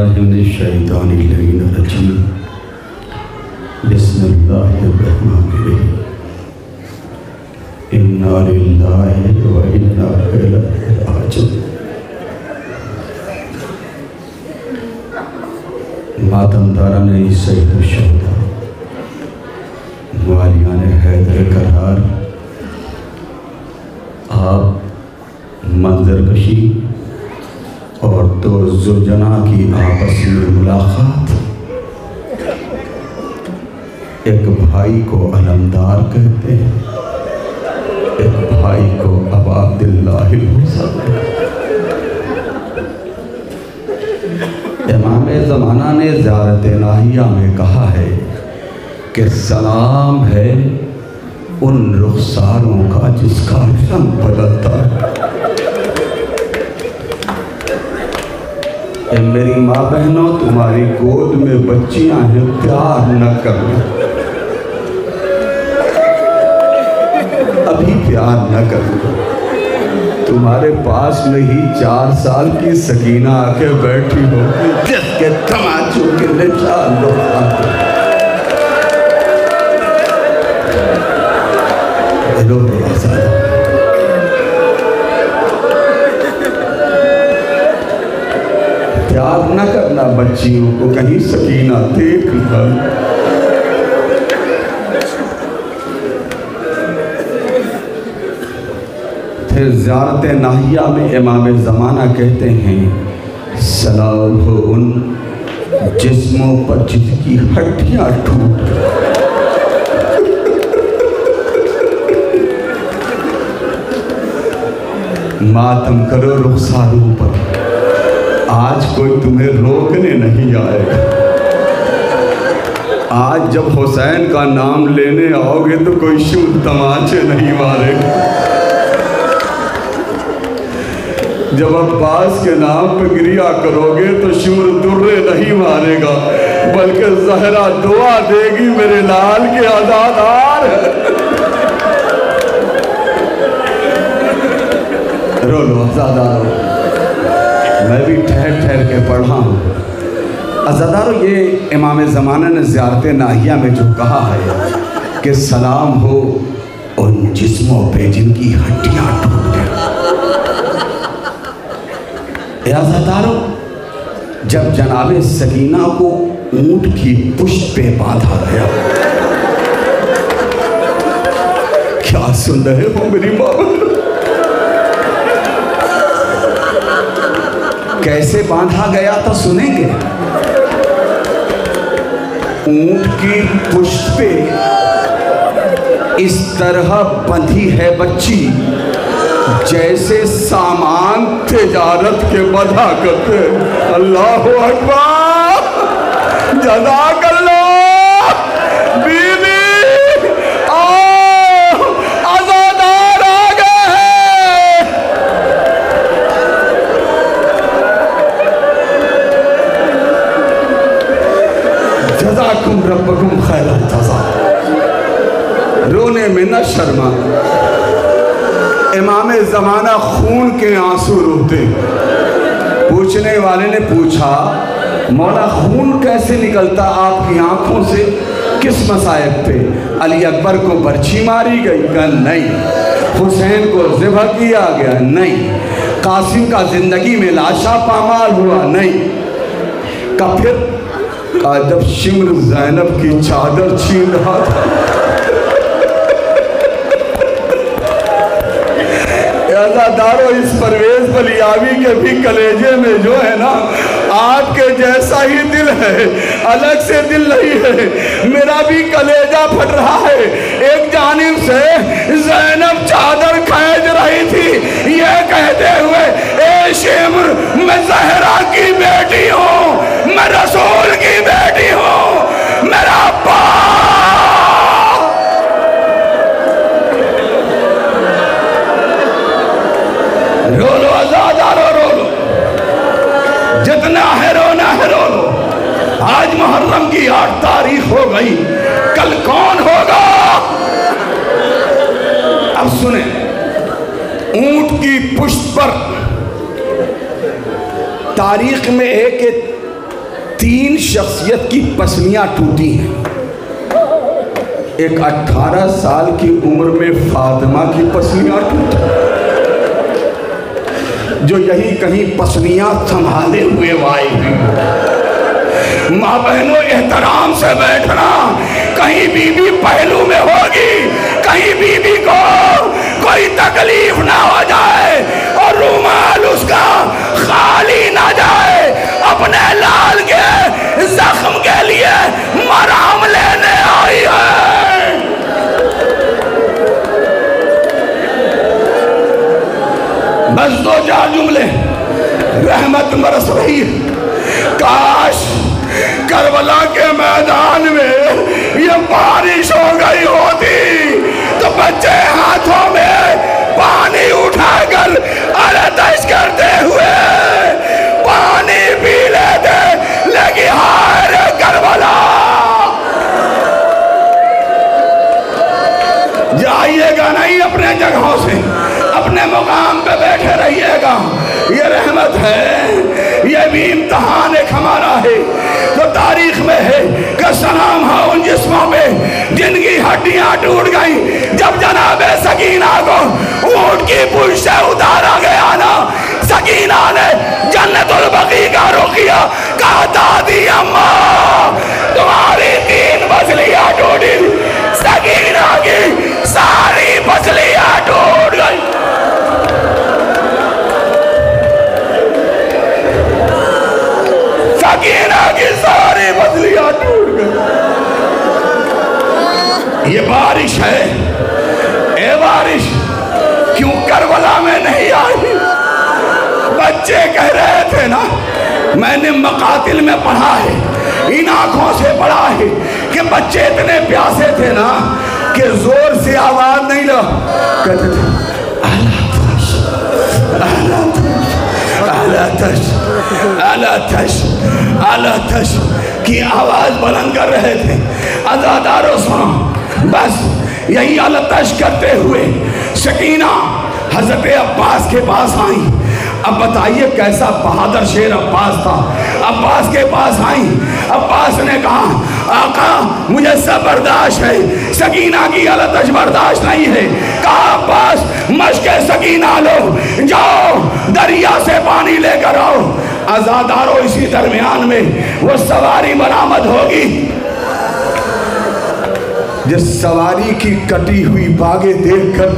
बिस्मिल्लाहिर्रहमानिर्रहीम। बिस्मिल्लाहिर्रहमानिर्रहीम। इन्ना लिल्लाहि व इन्ना इलैहि राजिऊन। मातमदारान सैयद शुहदा, वालियान हैदर करार, आप मंजरकशी और दो ज़ुजना की आपस में मुलाकात, एक भाई को अलमदार कहते हैं, एक भाई को अबा अब्दुल्लाहिल हुसैन। इमाम ज़माना ने ज़ियारत नाहिया में कहा है कि सलाम है उन रुखसारों का जिसका रंग बदलता है। मेरी माँ बहनों, तुम्हारी गोद में बच्चियां हैं, प्यार न करो, अभी प्यार न करो। तुम्हारे पास में ही 4 साल की सकीना आके बैठी हो, जिसके तमाचों के निशान लो। प्यार न करना बच्चियों को, कहीं सकीना देख लो। फिर ज़ियारत नाहिया में इमाम ज़माना कहते हैं, सलाम हो उन जिस्मों पर जिसकी हड्डियां टूट गई। मातम करो रुखसारों पर, आज कोई तुम्हें रोकने नहीं आएगा। आज जब हुसैन का नाम लेने आओगे तो कोई शुभ तमाचे नहीं मारेगा। जब अब्बास के नाम पर गिरिया करोगे तो शुर दुर्रे नहीं मारेगा, बल्कि ज़हरा दुआ देगी, मेरे लाल के आज़ादार है। रो लो आज़ादार, मैं भी ठहर ठहर के पढ़ा हूँ। अज़ादारों, ये इमाम ज़माना ने ज़ियारत नाहिया में जो कहा है कि सलाम हो उन जिस्मों पे जिनकी हड्डियाँ टूट गई। अज़ादारों, जब जनाबे सकीना को ऊँट की पुष्ट पे बांधा गया, क्या सुन रहे हो मेरी माँ? कैसे बांधा गया तो सुनेंगे। ऊंट की पुष्ट पे इस तरह बंधी है बच्ची जैसे सामान तिजारत के बंधा करते। अल्लाह अकबर, जज़ाकल्लाह। बीबी आज़ादार आ गए हैं। जज़ाकुम रब्बकुम खैरल जज़ा। रोने में न शर्मा। इमाम ज़माना खून के आंसू रोते। पूछने वाले ने पूछा, मौला खून कैसे निकलता आपकी आंखों से, किस मसायब पे? अली अकबर को बर्छी मारी गई? कहा नहीं। हुसैन को ज़िबह किया गया? नहीं। कासिम का जिंदगी में लाशा पामाल हुआ? नहीं। का फिर का जब शिम्र ज़ैनब की चादर छीन रहा था, अज़ादारों, इस परवेज़ बलियावी के भी कलेजे में जो है ना, आपके जैसा ही दिल है, अलग से दिल नहीं है। मेरा भी कलेजा फट रहा है। एक जानिब से ज़ैनब चादर खींच रही थी, ये कहते हुए, ए शिम्र, मैं ज़हरा की बेटी हूँ, मैं रसूल की बेटी हूँ, मेरा रो लो आज़ादारो, रो लो, जितना है रोना है रो लो। आज मुहर्रम की 8 तारीख हो गई, कल कौन होगा? अब सुने, ऊंट की पुष्ट पर तारीख में एक 3 शख्सियत की पसलियां टूटी हैं। एक 18 साल की उम्र में फातिमा की पसलियां टूटी, जो यही कहीं पसलियां संभाले हुए आई हुई। माँ बहनों, एहतराम से बैठना। कहीं बीबी पहलू में होगी, कहीं बीबी को कोई तकलीफ ना हो जाए और रुमाल उसका खाली ना जाए। अपने लाल के जख्म के लिए मरहम लेने आई है। बस 2-4 जुमले रहमत बरस रही है। काश करबला के मैदान में ये बारिश हो गई होती तो बच्चे हाथों में पानी उठाकर अरदश करते हुए पानी पी लेते। लगी हाय करबला, जाइएगा नहीं अपने जगहों से, अपने मुकाम पे बैठे रहिएगा। ये रहमत है, ये भी इम्तहान एक हमारा है जो तारीख में है। कसलाम है उन जिस्मों पे जिनकी हड्डियां टूट गई। जब जनाबे सकीना को ऊंट की पूंछ से उतारा गया ना, सकीना ने जन्नतुल बकी का रुख किया। कहा दादी अम्मा तुम्हारी 3 पसलियां टूटी, सकीना की सारी पसलियां टूट गई। सकीना की सारी पसलियां टूट गई। ये बारिश है, ए बारिश क्यों करबला में नहीं आई? बच्चे कह रहे थे ना, मैंने मकातिल में पढ़ा है, इन आंखों से पढ़ा है कि बच्चे इतने प्यासे थे ना कि जोर से आवाज नहीं लो, कहते थे अलातश की आवाज बुलंद कर रहे थे। अज़ादारों सुनो, बस यही अलातश करते हुए सकीना हजरत अब्बास के पास आई। अब बताइए कैसा बहादुर शेर अब्बास था। अब्बास के पास आई, अब्बास ने कहा आका मुझे सब बर्दाश्त है, सकीना की अलातश बर्दाश्त नहीं है। कहा अब्बास मशके सकीना लो, जाओ दरिया से पानी लेकर आओ। आजादारों इसी दरमियान में वो सवारी बरामद होगी। जिस सवारी की कटी हुई बागें देखकर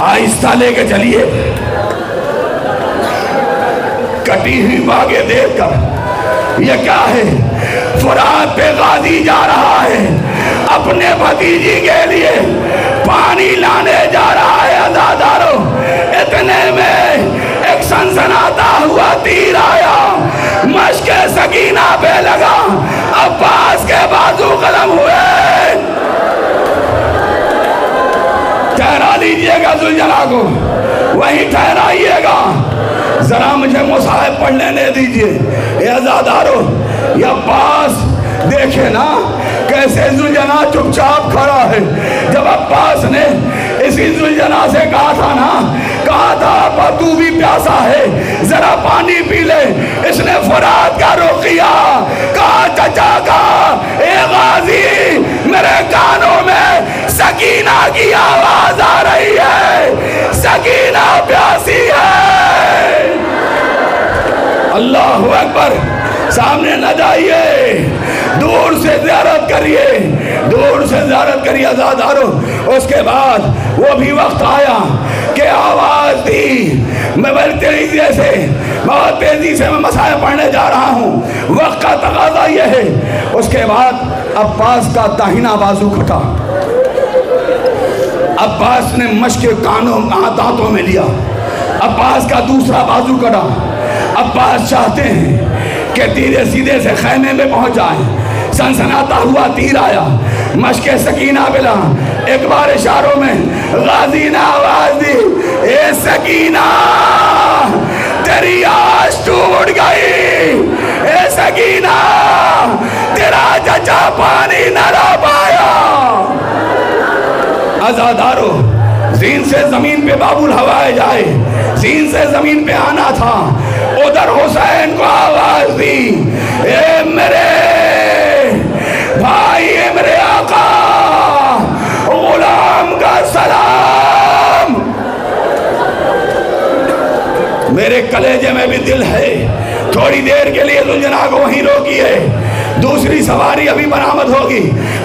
आहिस्ता लेके चलिए, कटी हुई बागें देखकर ये क्या है? फुरात पे गाजी जा रहा है, अपने भतीजी के लिए पानी लाने जा रहा है। आजादारों इतने में एक सनसनाता हुआ तीर आया, मशके सकीना पे लगा, अब्बास के बाजू कलम हुए। ठहरा लीजिएगा जुलझला को, वहीं ठहराइएगा, जरा मुझे मुसाहिब पढ़ लेने दीजिए। आजादारों ये अब्बास देखे ना कैसे जुलझना चुपचाप खड़ा है। जब अब्बास ने इसी जुलझना से कहा था ना, कहा था अब्बा तू भी प्यासा है, जरा पानी पी ले, इसने फुरात का रुख किया। कहा चाचा का ए गाजी, मेरे कानों में सकीना की आवाज आ रही है, सकीना प्यासी है। अल्लाहु अकबर, सामने न जाइए, दूर से ज़ियारत करिए, दूर से ज़ियारत करिए आज़ादारों। उसके बाद वो भी वक्त आया कि आवाज़ दी। मैं बड़ी तेजी से, बहुत तेजी से मैं मसाया पढ़ने जा रहा हूँ, वक्त का तकाज़ा ये है। उसके बाद अब्बास का दाहिना बाजू कटा, अब्बास ने मशके कानों दांतों में लिया, अब्बास का दूसरा बाजू कटा। अब्बास चाहते हैं कि धीरे सीधे से खैमे में पहुंच जाए। सनसनाता हुआ तीर आया, मशके सकीना मिला। एक बार इशारों में गाजी ने आवाज दी, ए सकीना तेरी आस टूट गई, ए सकीना तेरा चचा पानी न ला पाया। आजादारों जीन से जमीन पे बाबुल हवाए जाए, जीन से जमीन पे आना था। उधर हुसैन को आवाज दी, ए मेरे भाई, ए मेरे आका, गुलाम का सलाम। मेरे कलेजे में भी दिल है। थोड़ी देर के लिए दुल्हना को वहीं रोकिए, दूसरी सवारी अभी बरामद होगी।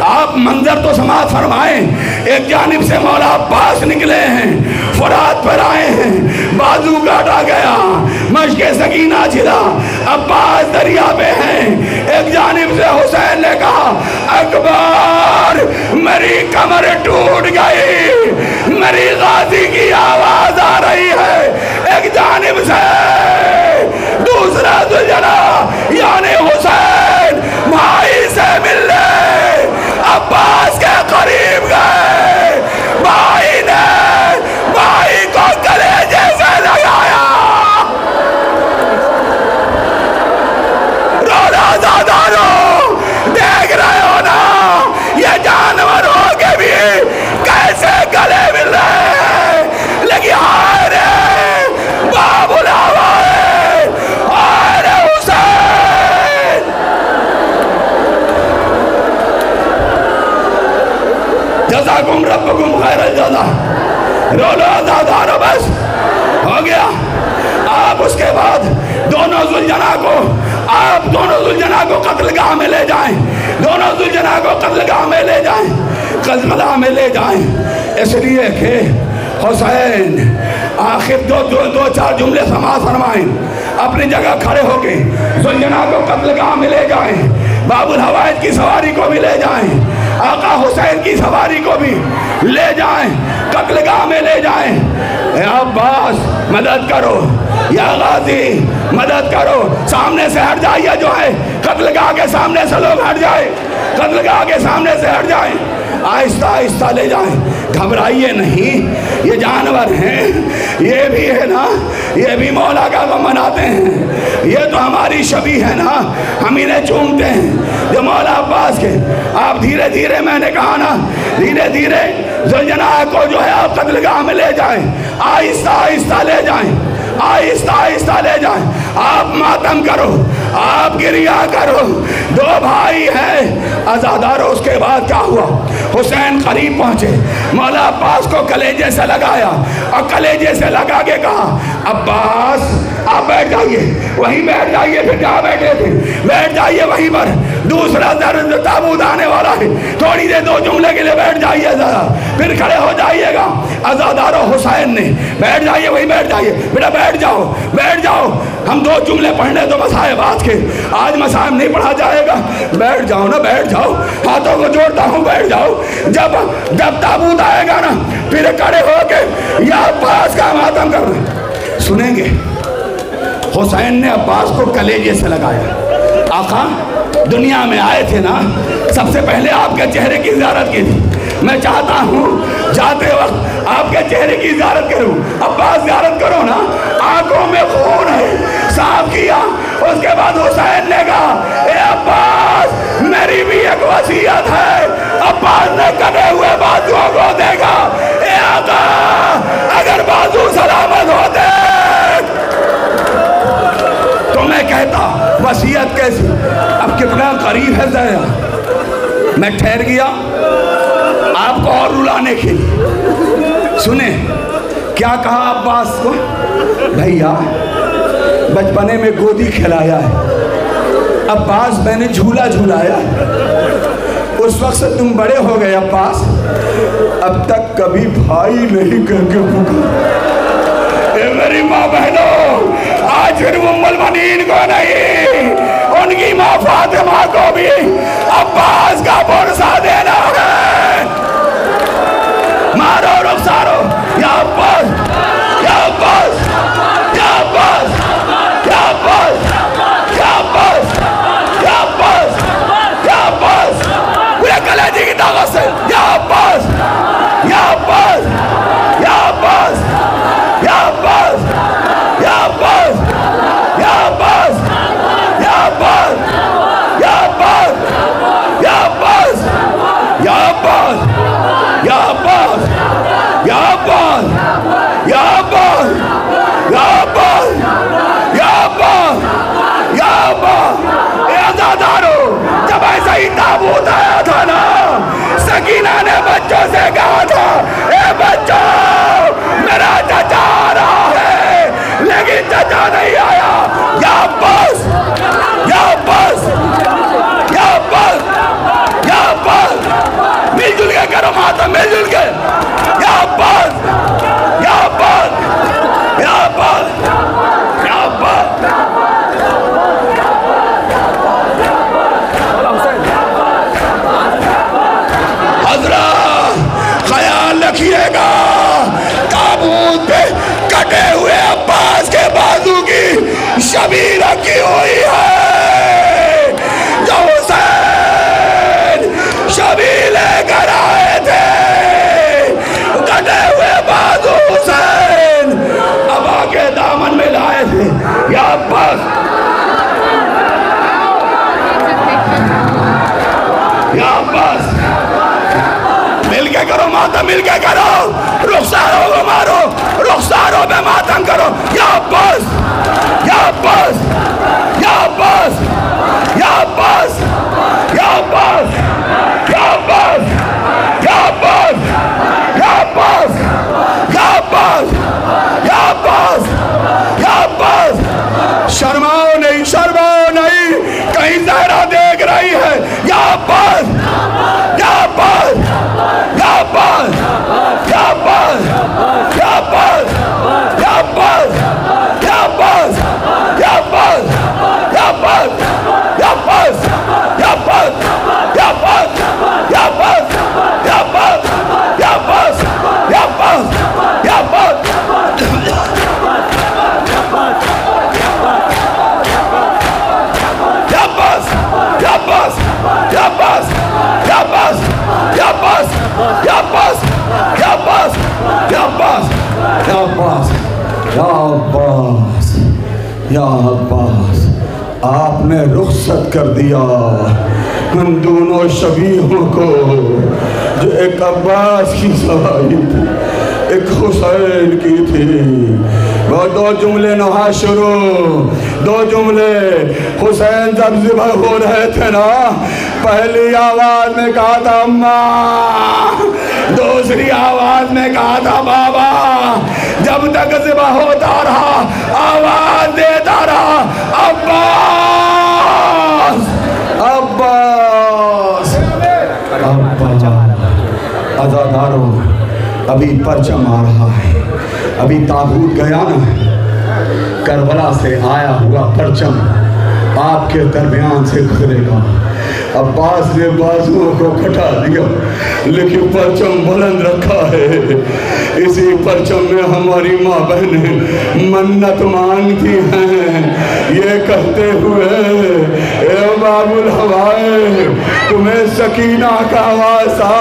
आप मंजर तो समाप्त फरमाएं। एक जानिब से मौला अब्बास निकले हैं, फुरात पर आए हैं, बाजू काटा गया, मशके सकीना छिला, अब्बास दरिया पे हैं। एक जानिब से हुसैन ने कहा, अकबर मेरी कमर टूट गई, मेरी गाजी की आवाज आ रही है। एक जानिब से दूसरा दुल्हना यानी हुसैन भाई से मिलने अब्बास के करीब गए। भाई ने भाई को कलेजे से लगाया। रोना दादारो, देख रहे हो ना ये जानवर हो के भी कैसे गले मिल रहे हैं। लेकिन हाय रे बाबुल हवाए, हाय रे हुसैन। जज़ाकुम रब्बुकुम खैरल जज़ा। रोलो दादारो, बस हो गया। आप उसके बाद दोनों जुल्जना को, आप दोनों जुल्जना को कत्लगाह में ले जाएं, दोनों जुल्जना को कत्लगाह में ले जाएं, कत्लगाह में ले जाएं। इसलिए कि हुसैन आखिर दो चार जुमले समाज फरमाएं, अपनी जगह खड़े होके जुल्जना को कत्लगाह में ले जाएं, बाबुल हवाइज की सवारी को भी ले जाएं, आका हुसैन की सवारी को भी ले जाएं, कत्लगाह में ले जाएं। अब्बास मदद करो, या गाजी मदद करो, सामने से हट जाइए। जो है कत्लगाह के सामने से लोग हट जाए, कत्लगाह के सामने से हट जाए, आहिस्ता आहिस्ता ले जाएं। घबराइए नहीं, ये जानवर हैं, ये भी है ना, ये भी मौला का गम मनाते हैं। ये तो हमारी शबी है ना, हम इन्हें चूमते हैं जो मौला अब्बास के। आप धीरे धीरे, मैंने कहा ना, धीरे धीरे जुल्जना को जो है आप कत्लगाह में ले जाएं, आहिस्ता आहिस्ता ले जाएं, आहिस्ता आहिस्ता ले जाएं। आप मातम करो, आप गिरिया करो। दो भाई हैं आजादारो। उसके बाद क्या हुआ? हुसैन करीब पहुंचे, मौला अब्बास को कलेजे से लगाया और कलेजे से लगा के कहा, अब्बास आप बैठ जाइए, वहीं बैठ जाइए, फिर जहाँ बैठे थे बैठ जाइए वहीं पर। दूसरा दर्द ताबूत आने वाला है, थोड़ी देर दो जुमले के लिए बैठ जाइए जरा, फिर खड़े हो जाइएगा। आजादारो हुसैन ने, बैठ जाइए, वहीं बैठ जाइए, बेटा बैठ जाओ, बैठ जाओ, हम दो जुमले पढ़ने तो मसाइब आज के, आज मसाइब नहीं पढ़ा जाएगा। बैठ जाओ ना, बैठ जाओ, हाथों को जोड़ता हूँ, बैठ जाओ। जब ताबूत आएगा ना, फिर खड़े होके या अब्बास का मातम कर रहे सुनेंगे। हुसैन ने अब्बास को कलेजे से लगाया। आका दुनिया में आए थे ना, सबसे पहले आपके चेहरे की ज़ियारत की थी। मैं चाहता हूँ जाते वक्त आपके चेहरे की ज़ियारत करूँ। अब्बास ज़ियारत करो ना, आंखों में खून है, साफ किया। उसके बाद हुसैन ने कहा, ए अब्बास मेरी भी एक वसीयत है। अब्बास ने कटे हुए बाजुओं को देखा, ए आका अगर बाजू सलामत होते तो मैं कहता वसीयत कैसी। अब कितना करीब है जरा, मैं ठहर गया आपको और रुलाने के लिए। सुने क्या कहा अब्बास को, भैया बचपने में गोदी खिलाया है, अब्बास मैंने झूला झूलाया, उस वक्त से तुम बड़े हो गए अब्बास, अब तक कभी भाई नहीं करके पुकारा। मेरी माँ बहनों, आज फिर उम्मुल बनीन को नहीं, उनकी माँ फातिमा को भी अब्बास का पुरसा देना है। मारो रुखसारो, या अब्बास, या अब्बास, या अब्बास, या अब्बास, या अब्बास, या अब्बास, या अब्बास, पूरे कलेजे की ताकत से, या अब्बास, या अब्बास, या अब्बास, या अब्बास, या अब्बास, या अब्बास, या अब्बास, या अब्बास, या अब्बास, या अब्बास, या अब्बास, या अब्बास, या अब्बास, या अब्बास, या अब्बास, मातम मिलजुल के या अब्बास या अब्बास या अब्बास या अब्बास। हज़रत ख्याल रखिएगा ताबूत पे कटे हुए अब्बास के बाजू की शबीर रखी हुई है जो हुसैन शबीर लेकर आए थे। कटे हुए बाजू हुसैन अबा के दामन में लाए थे। या अब्बास या अब्बास मिलके करो मातम, मिलके करो, रुखसारों को मारो, रुखसारों पे मातम करो। या अब्बास या अब्बास या अब्बास या अब्बास या अब्बास या अब्बास या अब्बास या अब्बास या अब्बास या अब्बास या अब्बास। शर्माओ नहीं, शर्माओ नहीं, कहीं ज़हरा देख रही है। या अब्बास या अब्बास या अब्बास या अब्बास या अब्बास या अब्बास या अब्बास या अब्बास या अब्बास या अब्बास या अब्बास या अब्बास या अब्बास या अब्बास या अब्बास या अब्बास या अब्बास या अब्बास आपने रुखसत कर दिया उन दोनों शबीहों को जो एक अब्बास की सवारी थी, एक हुसैन की थी। वो दो जुमले नहा शुरू, दो जुमले हुसैन जब ज़िबह हो रहे थे ना, पहली आवाज में कहा था अम्मा, दूसरी आवाज में कहा था बाबा। जब तक ज़िबह होता रहा आवाज देता रहा अब्बास अब्बास अब्बास। अज़ादारों अभी परचम आ रहा है, अभी ताबूत गया ना, करबला से आया हुआ परचम आपके दरमियान से गुजरेगा। अब्बास ने बाजुओं को कटा दिया लेकिन परचम बुलंद रखा है। इसी परचम में हमारी माँ बहनें मन्नत मांगती हैं ये कहते हुए, ए बाबुल हवाए तुम्हें सकीना का वास्ता,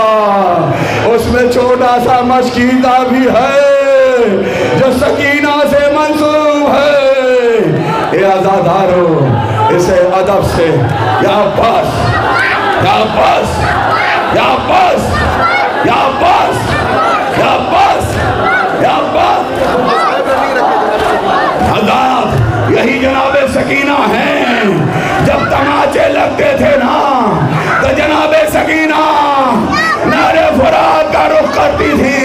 उसमें छोटा सा मस्कीदा भी है जो सकीना से मंसूब है। ये आज़ादारों इसे अदब से या अब्बास या अब्बास या अब्बास या अब्बास या अब्बास या अब्बास। हज़रत यही जनाबे सकीना हैं। जब तमाचे लगते थे ना तो जनाबे सकीना नारे फुरात का रुख करती थी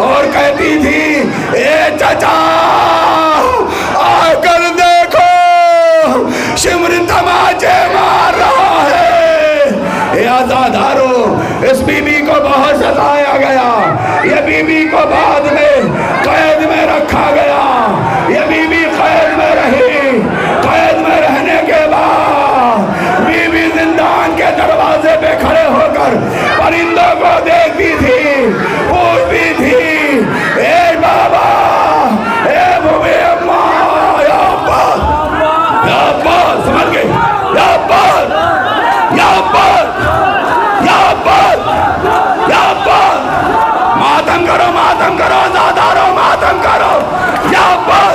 और कहती थी, ए चाचा आकर देखो शिमर तमाचे मार रहा है। आज़ादारों इस बीबी को बहुत सताया गया, ये बीबी को बाद में कैद में रखा गया। ये बीबी कैद में रही, कैद में रहने के बाद बीबी जिंदान के दरवाजे पे खड़े होकर परिंदों को देखती थी, पूछती थी, ए बाबा ए भूमि अम्मा, या अब्बास या अब्बास, समझ गए, या अब्बास या अब्बास या अब्बास या अब्बास। मातम करो, मातम करो, आज़ादारों मातम करो। या अब्बास